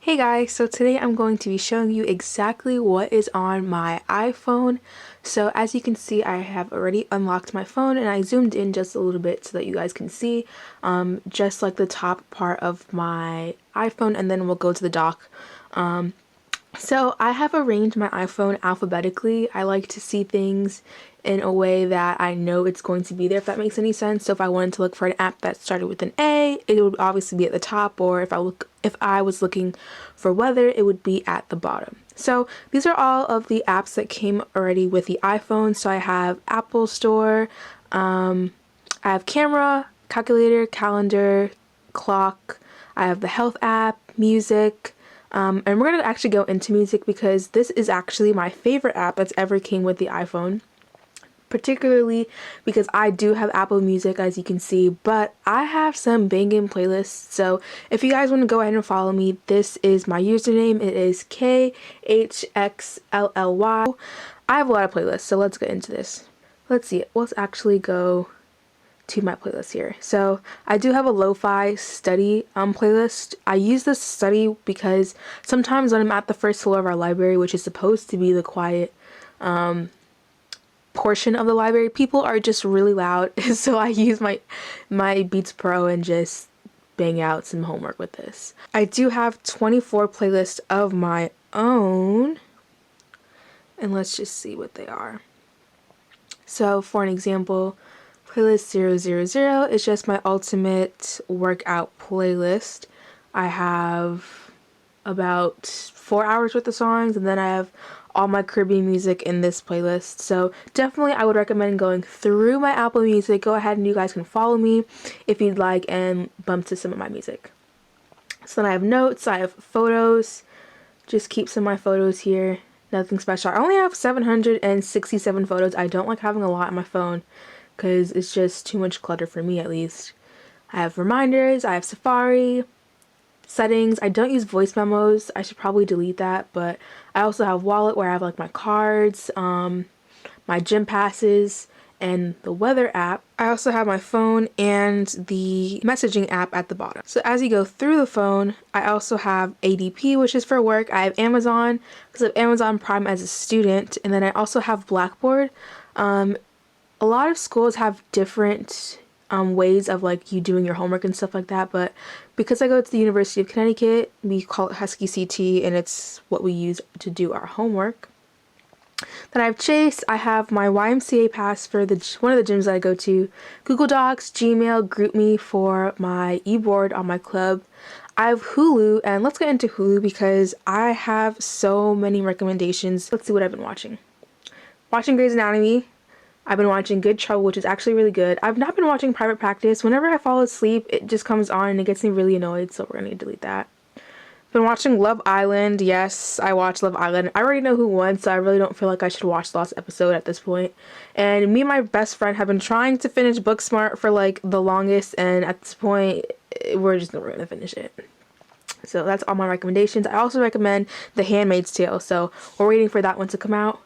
Hey guys, so today I'm going to be showing you exactly what is on my iPhone. So as you can see, I have already unlocked my phone and I zoomed in just a little bit so that you guys can see just like the top part of my iPhone, and then we'll go to the dock. So I have arranged my iPhone alphabetically. I like to see things in a way that I know it's going to be there, if that makes any sense. So if I wanted to look for an app that started with an A, it would obviously be at the top, or if I was looking for weather, it would be at the bottom. So these are all of the apps that came already with the iPhone. So I have Apple Store, I have camera, calculator, calendar, clock, I have the health app, music, and we're going to actually go into music because this is actually my favorite app that's ever came with the iPhone. Particularly because I do have Apple Music, as you can see, but I have some banging playlists. So if you guys want to go ahead and follow me, this is my username. It is khxlly. I have a lot of playlists, so let's get into this. Let's see. Let's actually go to my playlist here. So I do have a lo-fi study playlist. I use this study because sometimes when I'm at the first floor of our library, which is supposed to be the quiet portion of the library, people are just really loud. So I use my Beats Pro and just bang out some homework with this. I do have 24 playlists of my own, and let's just see what they are. So for an example, playlist 000 is just my ultimate workout playlist. I have about 4 hours worth of songs, and then I have all my Caribbean music in this playlist. So definitely I would recommend going through my Apple Music. Go ahead and you guys can follow me if you'd like and bump to some of my music. So then I have notes, I have photos, just keep some of my photos here. Nothing special. I only have 767 photos. I don't like having a lot on my phone because it's just too much clutter for me, at least. I have reminders, I have Safari, settings. I don't use voice memos. I should probably delete that, but I also have wallet where I have like my cards, my gym passes, and the weather app. I also have my phone and the messaging app at the bottom. So as you go through the phone, I also have ADP, which is for work. I have Amazon because I have Amazon Prime as a student, and then I also have Blackboard. A lot of schools have different ways of like you doing your homework and stuff like that, but because I go to the University of Connecticut, we call it Husky CT, and it's what we use to do our homework. Then I have Chase. I have my YMCA pass for one of the gyms that I go to, Google Docs, Gmail, GroupMe for my e-board on my club. I have Hulu, and let's get into Hulu because I have so many recommendations. Let's see what I've been watching. Watching Grey's Anatomy. I've been watching Good Trouble, which is actually really good. I've not been watching Private Practice. Whenever I fall asleep, it just comes on and it gets me really annoyed, so we're gonna delete that. Been watching Love Island. Yes, I watched Love Island. I already know who won, so I really don't feel like I should watch the last episode at this point. And me and my best friend have been trying to finish Booksmart for like the longest, and at this point, we're just never gonna finish it. So that's all my recommendations. I also recommend The Handmaid's Tale, so we're waiting for that one to come out.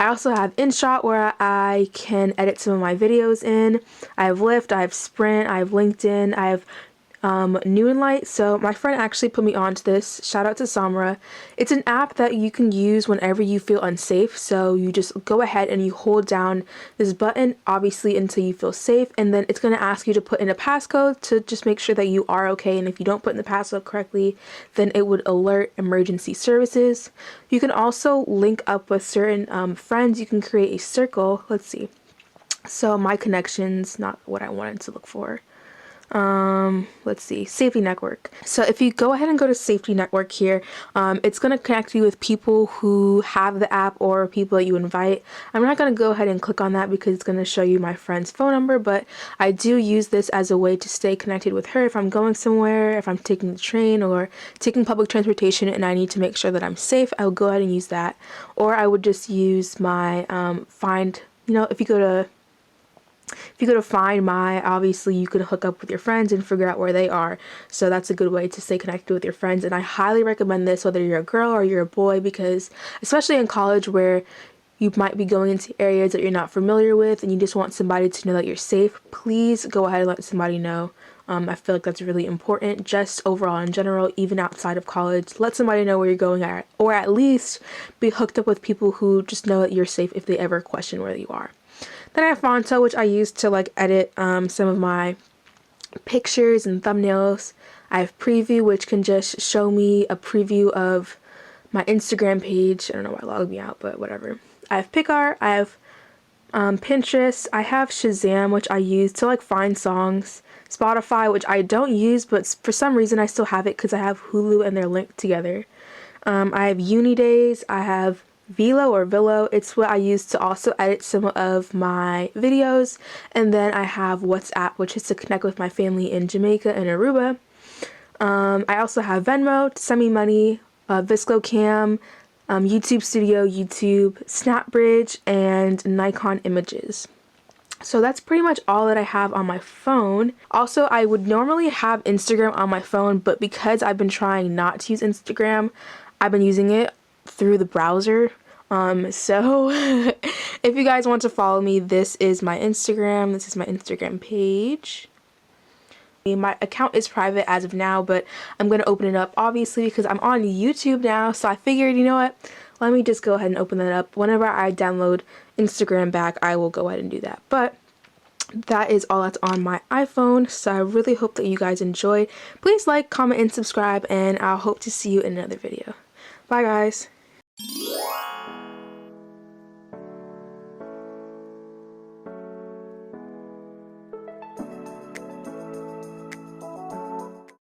I also have InShot where I can edit some of my videos in. I have Lyft, I have Sprint, I have LinkedIn, I have Noonlight. So my friend actually put me onto this. Shout out to Samra. It's an app that you can use whenever you feel unsafe. So you just go ahead and you hold down this button, obviously until you feel safe, and then it's going to ask you to put in a passcode to just make sure that you are okay. And if you don't put in the passcode correctly, then it would alert emergency services. You can also link up with certain friends. You can create a circle. Let's see. So my connections, not what I wanted to look for. Let's see, safety network. So if you go ahead and go to safety network here, it's going to connect you with people who have the app or people that you invite. I'm not going to go ahead and click on that because it's going to show you my friend's phone number, but I do use this as a way to stay connected with her if I'm going somewhere, if I'm taking the train or taking public transportation and I need to make sure that I'm safe. I'll go ahead and use that. Or I would just use my find, if you go to Find My, obviously you could hook up with your friends and figure out where they are. So that's a good way to stay connected with your friends. And I highly recommend this whether you're a girl or you're a boy, because especially in college where you might be going into areas that you're not familiar with and you just want somebody to know that you're safe, please go ahead and let somebody know I feel like that's really important, just overall in general, even outside of college. Let somebody know where you're going at, or at least be hooked up with people who just know that you're safe if they ever question where you are. Then I have Fonto, which I use to like edit some of my pictures and thumbnails. I have Preview, which can just show me a preview of my Instagram page. I don't know why it logged me out, but whatever. I have PicArt, I have Pinterest, I have Shazam, which I use to like find songs, Spotify, which I don't use, but for some reason I still have it because I have Hulu and they're linked together. I have Unidays, I have Vilo. It's what I use to also edit some of my videos. And then I have WhatsApp, which is to connect with my family in Jamaica and Aruba. I also have Venmo to send me money, vsco Cam, YouTube Studio, YouTube, SnapBridge, and Nikon Images. So that's pretty much all that I have on my phone. Also, I would normally have Instagram on my phone, but because I've been trying not to use Instagram, I've been using it through the browser. So if you guys want to follow me, this is my Instagram. This is my Instagram page. My account is private as of now, but I'm going to open it up obviously because I'm on YouTube now. So I figured, you know what? Let me just go ahead and open that up. Whenever I download Instagram back, I will go ahead and do that. But that is all that's on my iPhone. So I really hope that you guys enjoyed. Please like, comment, and subscribe, and I'll hope to see you in another video. Bye guys.